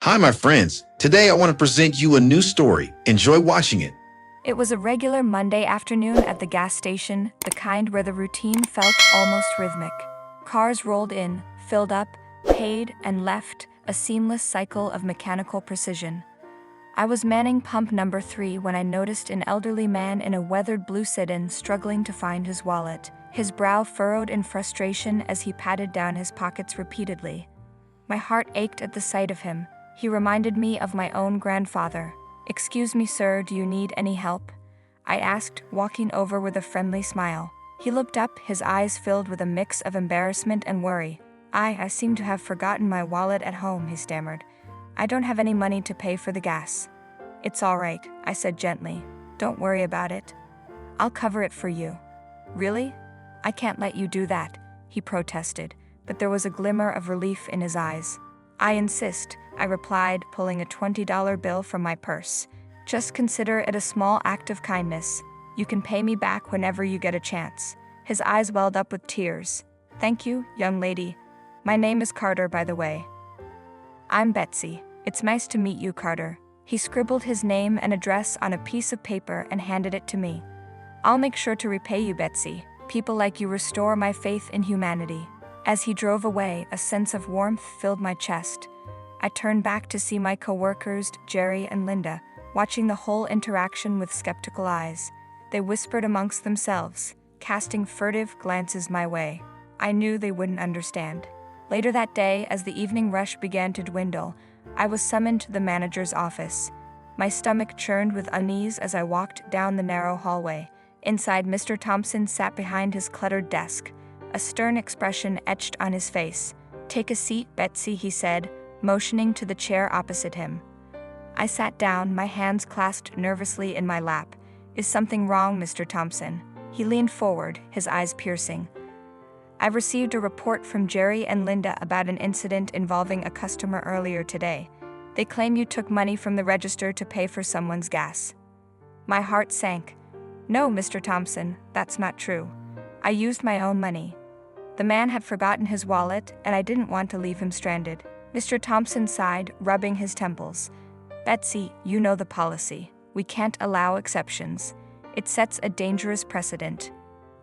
Hi, my friends. Today I want to present you a new story. Enjoy watching it. It was a regular Monday afternoon at the gas station, the kind where the routine felt almost rhythmic. Cars rolled in, filled up, paid, and left, a seamless cycle of mechanical precision. I was manning pump number 3 when I noticed an elderly man in a weathered blue sedan struggling to find his wallet, his brow furrowed in frustration as he patted down his pockets repeatedly. My heart ached at the sight of him. He reminded me of my own grandfather. "Excuse me, sir, do you need any help?" I asked, walking over with a friendly smile. He looked up, his eyes filled with a mix of embarrassment and worry. I seem to have forgotten my wallet at home," he stammered. "I don't have any money to pay for the gas." "It's all right," I said gently. "Don't worry about it. I'll cover it for you." "Really? I can't let you do that," he protested, but there was a glimmer of relief in his eyes. "I insist," I replied, pulling a $20 bill from my purse. "Just consider it a small act of kindness. You can pay me back whenever you get a chance." His eyes welled up with tears. "Thank you, young lady. My name is Carter, by the way." "I'm Betsy. It's nice to meet you, Carter." He scribbled his name and address on a piece of paper and handed it to me. "I'll make sure to repay you, Betsy. People like you restore my faith in humanity." As he drove away, a sense of warmth filled my chest. I turned back to see my coworkers, Jerry and Linda, watching the whole interaction with skeptical eyes. They whispered amongst themselves, casting furtive glances my way. I knew they wouldn't understand. Later that day, as the evening rush began to dwindle, I was summoned to the manager's office. My stomach churned with unease as I walked down the narrow hallway. Inside, Mr. Thompson sat behind his cluttered desk, a stern expression etched on his face. "Take a seat, Betsy," he said, motioning to the chair opposite him. I sat down, my hands clasped nervously in my lap. "Is something wrong, Mr. Thompson?" He leaned forward, his eyes piercing. "I've received a report from Jerry and Linda about an incident involving a customer earlier today. They claim you took money from the register to pay for someone's gas." My heart sank. "No, Mr. Thompson, that's not true. I used my own money." The man had forgotten his wallet, and I didn't want to leave him stranded. Mr. Thompson sighed, rubbing his temples. "Betsy, you know the policy. We can't allow exceptions. It sets a dangerous precedent."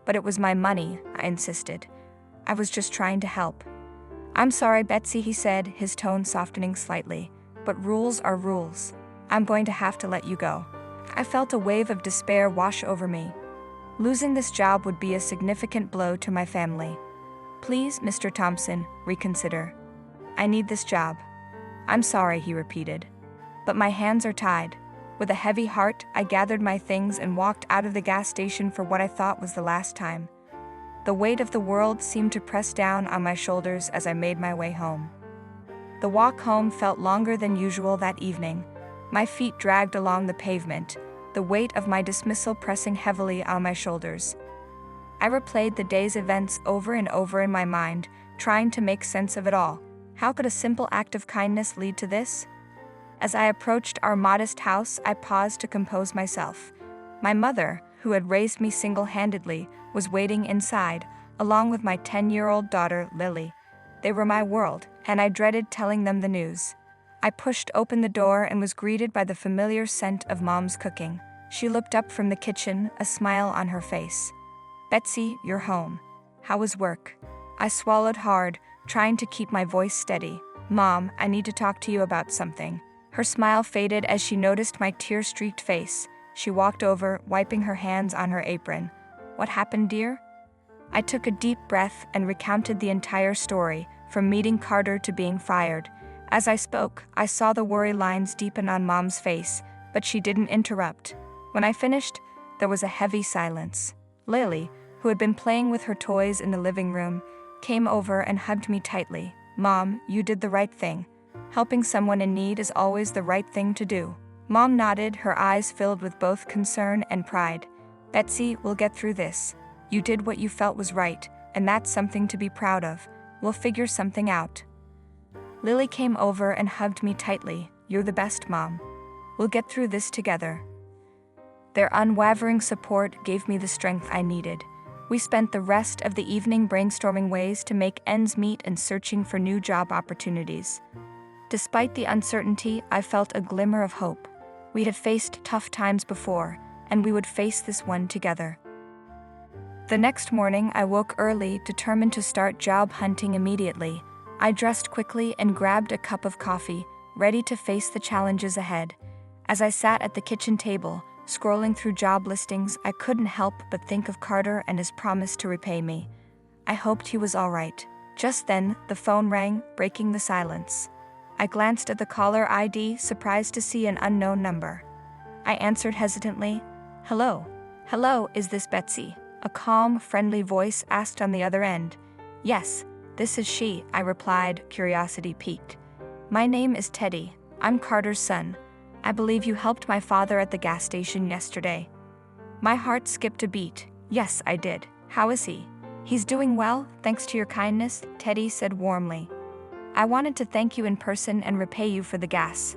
"But it was my money," I insisted. "I was just trying to help." "I'm sorry, Betsy," he said, his tone softening slightly. "But rules are rules. I'm going to have to let you go." I felt a wave of despair wash over me. Losing this job would be a significant blow to my family. "Please, Mr. Thompson, reconsider. I need this job." "I'm sorry," he repeated. "But my hands are tied." With a heavy heart, I gathered my things and walked out of the gas station for what I thought was the last time. The weight of the world seemed to press down on my shoulders as I made my way home. The walk home felt longer than usual that evening. My feet dragged along the pavement, the weight of my dismissal pressing heavily on my shoulders. I replayed the day's events over and over in my mind, trying to make sense of it all. How could a simple act of kindness lead to this? As I approached our modest house, I paused to compose myself. My mother, who had raised me single-handedly, was waiting inside, along with my 10-year-old daughter, Lily. They were my world, and I dreaded telling them the news. I pushed open the door and was greeted by the familiar scent of Mom's cooking. She looked up from the kitchen, a smile on her face. "Betsy, you're home. How was work?" I swallowed hard, trying to keep my voice steady. "Mom, I need to talk to you about something." Her smile faded as she noticed my tear-streaked face. She walked over, wiping her hands on her apron. "What happened, dear?" I took a deep breath and recounted the entire story, from meeting Carter to being fired. As I spoke, I saw the worry lines deepen on Mom's face, but she didn't interrupt. When I finished, there was a heavy silence. Lily, who had been playing with her toys in the living room, came over and hugged me tightly. "Mom, you did the right thing. Helping someone in need is always the right thing to do." Mom nodded, her eyes filled with both concern and pride. "Betsy, we'll get through this. You did what you felt was right, and that's something to be proud of. We'll figure something out." Lily came over and hugged me tightly. "You're the best, Mom. We'll get through this together." Their unwavering support gave me the strength I needed. We spent the rest of the evening brainstorming ways to make ends meet and searching for new job opportunities. Despite the uncertainty, I felt a glimmer of hope. We had faced tough times before, and we would face this one together. The next morning, I woke early, determined to start job hunting immediately. I dressed quickly and grabbed a cup of coffee, ready to face the challenges ahead. As I sat at the kitchen table, scrolling through job listings, I couldn't help but think of Carter and his promise to repay me. I hoped he was all right. Just then, the phone rang, breaking the silence. I glanced at the caller ID, surprised to see an unknown number. I answered hesitantly. "Hello. Hello, is this Betsy?" A calm, friendly voice asked on the other end. "Yes, this is she," I replied, curiosity piqued. "My name is Teddy. I'm Carter's son. I believe you helped my father at the gas station yesterday." My heart skipped a beat. "Yes, I did. How is he?" "He's doing well, thanks to your kindness," Teddy said warmly. "I wanted to thank you in person and repay you for the gas."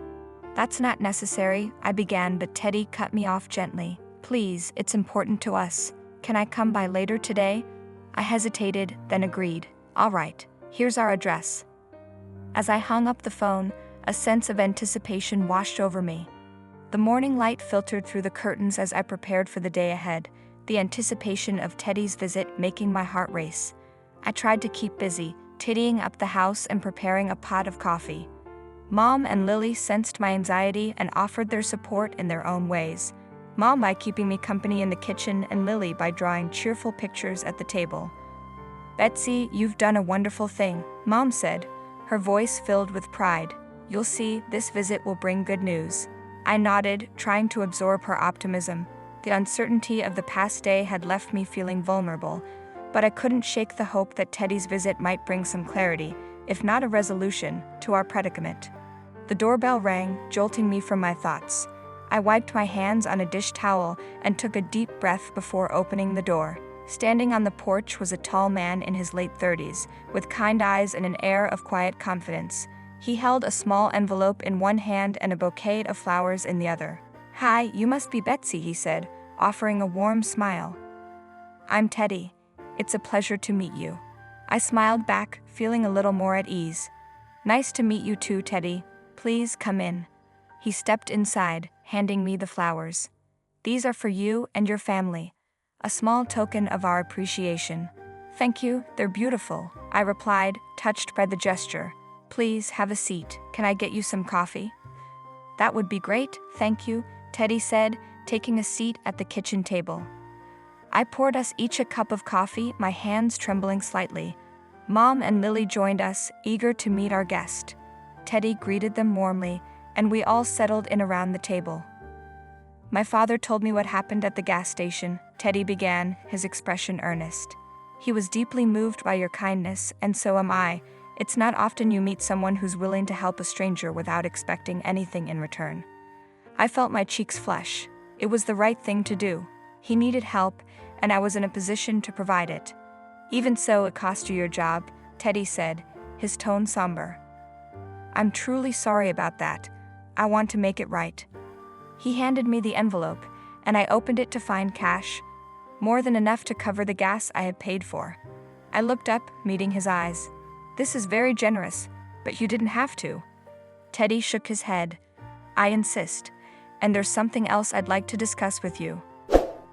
"That's not necessary," I began, but Teddy cut me off gently. "Please, it's important to us. Can I come by later today?" I hesitated, then agreed. "All right, here's our address." As I hung up the phone, a sense of anticipation washed over me. The morning light filtered through the curtains as I prepared for the day ahead, the anticipation of Teddy's visit making my heart race. I tried to keep busy, tidying up the house and preparing a pot of coffee. Mom and Lily sensed my anxiety and offered their support in their own ways. Mom by keeping me company in the kitchen and Lily by drawing cheerful pictures at the table. "Betsy, you've done a wonderful thing," Mom said, her voice filled with pride. "You'll see, this visit will bring good news." I nodded, trying to absorb her optimism. The uncertainty of the past day had left me feeling vulnerable, but I couldn't shake the hope that Teddy's visit might bring some clarity, if not a resolution, to our predicament. The doorbell rang, jolting me from my thoughts. I wiped my hands on a dish towel and took a deep breath before opening the door. Standing on the porch was a tall man in his late 30s, with kind eyes and an air of quiet confidence. He held a small envelope in one hand and a bouquet of flowers in the other. "Hi, you must be Betsy," he said, offering a warm smile. "I'm Teddy. It's a pleasure to meet you." I smiled back, feeling a little more at ease. "Nice to meet you too, Teddy. Please come in." He stepped inside, handing me the flowers. "These are for you and your family. A small token of our appreciation." "Thank you, they're beautiful," I replied, touched by the gesture. "Please have a seat. Can I get you some coffee?" "That would be great, thank you," Teddy said, taking a seat at the kitchen table. I poured us each a cup of coffee, my hands trembling slightly. Mom and Lily joined us, eager to meet our guest. Teddy greeted them warmly, and we all settled in around the table. "My father told me what happened at the gas station," Teddy began, his expression earnest. "He was deeply moved by your kindness, and so am I. It's not often you meet someone who's willing to help a stranger without expecting anything in return." I felt my cheeks flush. It was the right thing to do. He needed help, and I was in a position to provide it. "Even so, it cost you your job," Teddy said, his tone somber. "I'm truly sorry about that. I want to make it right." He handed me the envelope, and I opened it to find cash. More than enough to cover the gas I had paid for. I looked up, meeting his eyes. "This is very generous, but you didn't have to." Teddy shook his head. "I insist, and there's something else I'd like to discuss with you.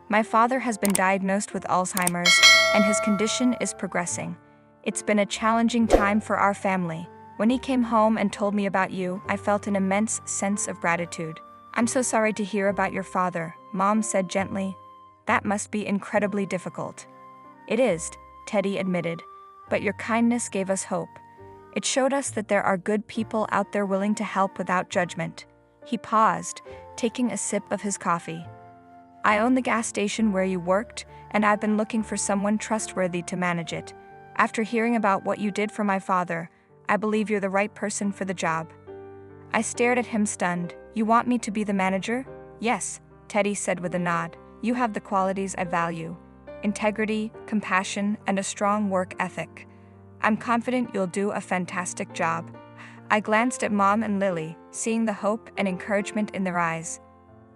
My father has been diagnosed with Alzheimer's, and his condition is progressing. It's been a challenging time for our family. When he came home and told me about you, I felt an immense sense of gratitude." "I'm so sorry to hear about your father," Mom said gently. "That must be incredibly difficult." "It is," Teddy admitted, "but your kindness gave us hope. It showed us that there are good people out there willing to help without judgment." He paused, taking a sip of his coffee. "I own the gas station where you worked, and I've been looking for someone trustworthy to manage it. After hearing about what you did for my father, I believe you're the right person for the job." I stared at him stunned. "You want me to be the manager?" "Yes," Teddy said with a nod. "You have the qualities I value: integrity, compassion, and a strong work ethic. I'm confident you'll do a fantastic job." I glanced at Mom and Lily, seeing the hope and encouragement in their eyes.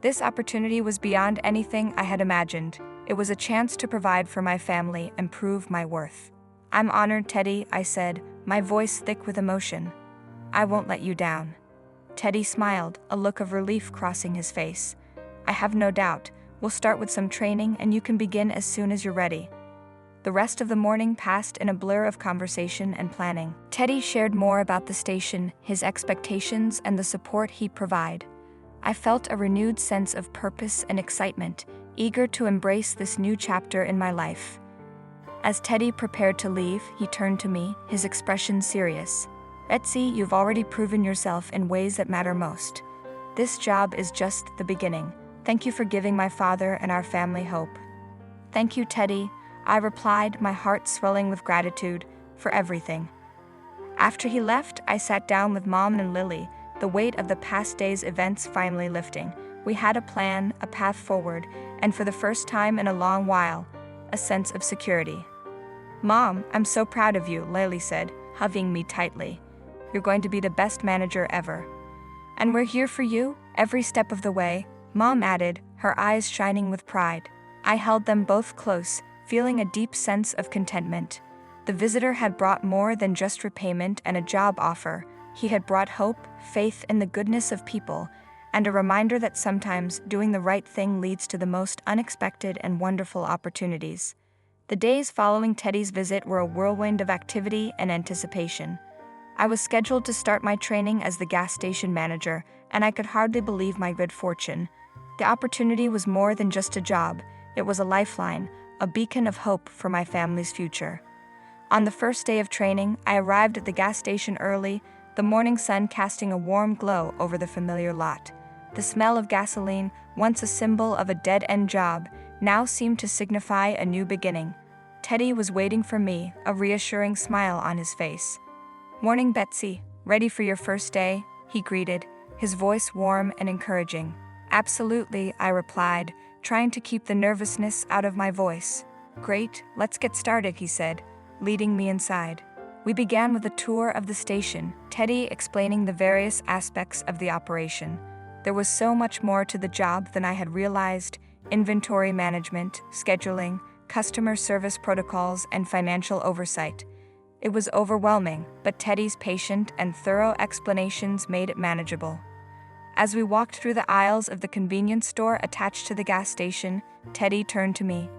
This opportunity was beyond anything I had imagined. It was a chance to provide for my family and prove my worth. "I'm honored, Teddy," I said, my voice thick with emotion. I won't let you down." Teddy smiled, a look of relief crossing his face. "I have no doubt. We'll start with some training and you can begin as soon as you're ready." The rest of the morning passed in a blur of conversation and planning. Teddy shared more about the station, his expectations, and the support he'd provide. I felt a renewed sense of purpose and excitement, eager to embrace this new chapter in my life. As Teddy prepared to leave, he turned to me, his expression serious. "Betsy, you've already proven yourself in ways that matter most. This job is just the beginning. Thank you for giving my father and our family hope." "Thank you, Teddy," I replied, my heart swelling with gratitude for everything. After he left, I sat down with Mom and Lily, the weight of the past day's events finally lifting. We had a plan, a path forward, and for the first time in a long while, a sense of security. "Mom, I'm so proud of you," Lily said, hugging me tightly. "You're going to be the best manager ever." "And we're here for you, every step of the way," Mom added, her eyes shining with pride. I held them both close, feeling a deep sense of contentment. The visitor had brought more than just repayment and a job offer. He had brought hope, faith in the goodness of people, and a reminder that sometimes doing the right thing leads to the most unexpected and wonderful opportunities. The days following Teddy's visit were a whirlwind of activity and anticipation. I was scheduled to start my training as the gas station manager, and I could hardly believe my good fortune. The opportunity was more than just a job. It was a lifeline, a beacon of hope for my family's future. On the first day of training, I arrived at the gas station early, the morning sun casting a warm glow over the familiar lot. The smell of gasoline, once a symbol of a dead-end job, now seemed to signify a new beginning. Teddy was waiting for me, a reassuring smile on his face. "Morning, Betsy. Ready for your first day?" he greeted, his voice warm and encouraging. "Absolutely," I replied, trying to keep the nervousness out of my voice. "Great, let's get started," he said, leading me inside. We began with a tour of the station, Teddy explaining the various aspects of the operation. There was so much more to the job than I had realized: inventory management, scheduling, customer service protocols, and financial oversight. It was overwhelming, but Teddy's patient and thorough explanations made it manageable. As we walked through the aisles of the convenience store attached to the gas station, Teddy turned to me.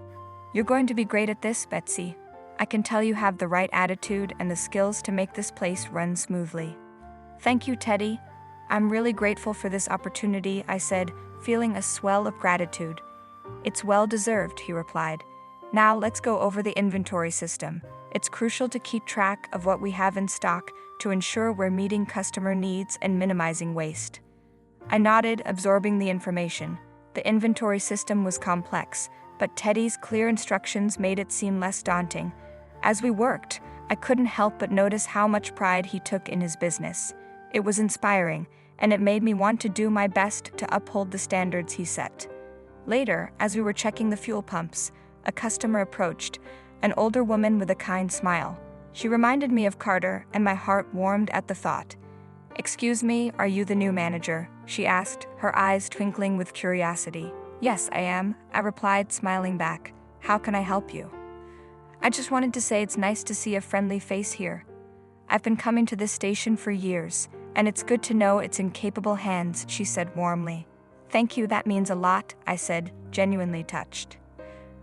"You're going to be great at this, Betsy. I can tell you have the right attitude and the skills to make this place run smoothly." "Thank you, Teddy. I'm really grateful for this opportunity," I said, feeling a swell of gratitude. "It's well-deserved," he replied. "Now let's go over the inventory system. It's crucial to keep track of what we have in stock to ensure we're meeting customer needs and minimizing waste." I nodded, absorbing the information. The inventory system was complex, but Teddy's clear instructions made it seem less daunting. As we worked, I couldn't help but notice how much pride he took in his business. It was inspiring, and it made me want to do my best to uphold the standards he set. Later, as we were checking the fuel pumps, a customer approached, an older woman with a kind smile. She reminded me of Carter, and my heart warmed at the thought. "Excuse me, are you the new manager?" she asked, her eyes twinkling with curiosity. "Yes, I am," I replied, smiling back. "How can I help you?" "I just wanted to say it's nice to see a friendly face here. I've been coming to this station for years, and it's good to know it's in capable hands," she said warmly. "Thank you, that means a lot," I said, genuinely touched.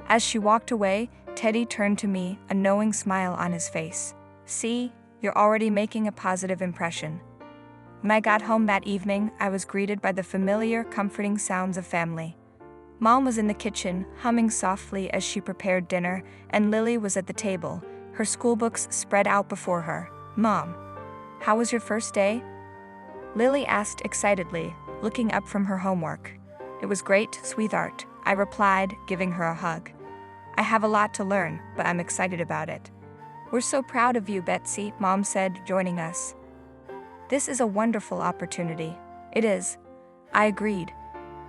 As she walked away, Teddy turned to me, a knowing smile on his face. "See, you're already making a positive impression." When I got home that evening, I was greeted by the familiar, comforting sounds of family. Mom was in the kitchen, humming softly as she prepared dinner, and Lily was at the table, her schoolbooks spread out before her. "Mom, how was your first day?" Lily asked excitedly, looking up from her homework. "It was great, sweetheart," I replied, giving her a hug. "I have a lot to learn, but I'm excited about it." "We're so proud of you, Betsy," Mom said, joining us. "This is a wonderful opportunity." "It is," I agreed,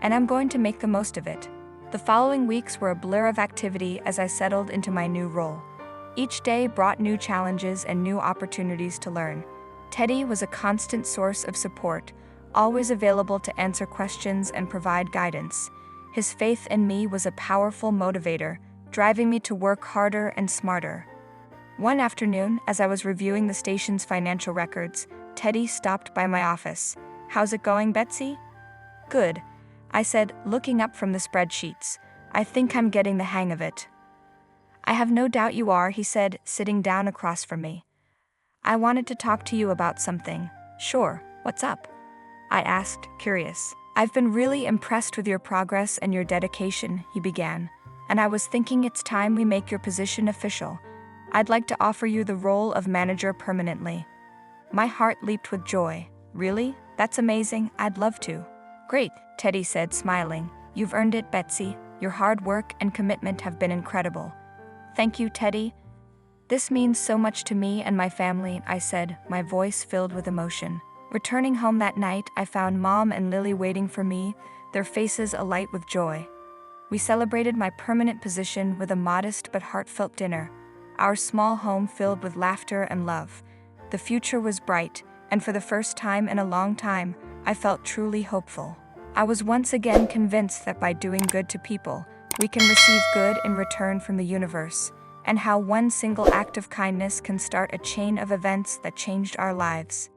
"and I'm going to make the most of it." The following weeks were a blur of activity as I settled into my new role. Each day brought new challenges and new opportunities to learn. Teddy was a constant source of support, always available to answer questions and provide guidance. His faith in me was a powerful motivator, driving me to work harder and smarter. One afternoon, as I was reviewing the station's financial records, Teddy stopped by my office. "How's it going, Betsy?" "Good," I said, looking up from the spreadsheets. "I think I'm getting the hang of it." "I have no doubt you are," he said, sitting down across from me. "I wanted to talk to you about something." "Sure, what's up?" I asked, curious. "I've been really impressed with your progress and your dedication," he began, "and I was thinking it's time we make your position official. I'd like to offer you the role of manager permanently." My heart leaped with joy. "Really? That's amazing, I'd love to." "Great," Teddy said, smiling. "You've earned it, Betsy. Your hard work and commitment have been incredible." "Thank you, Teddy. This means so much to me and my family," I said, my voice filled with emotion. Returning home that night, I found Mom and Lily waiting for me, their faces alight with joy. We celebrated my permanent position with a modest but heartfelt dinner, our small home filled with laughter and love. The future was bright, and for the first time in a long time, I felt truly hopeful. I was once again convinced that by doing good to people, we can receive good in return from the universe, and how one single act of kindness can start a chain of events that changed our lives.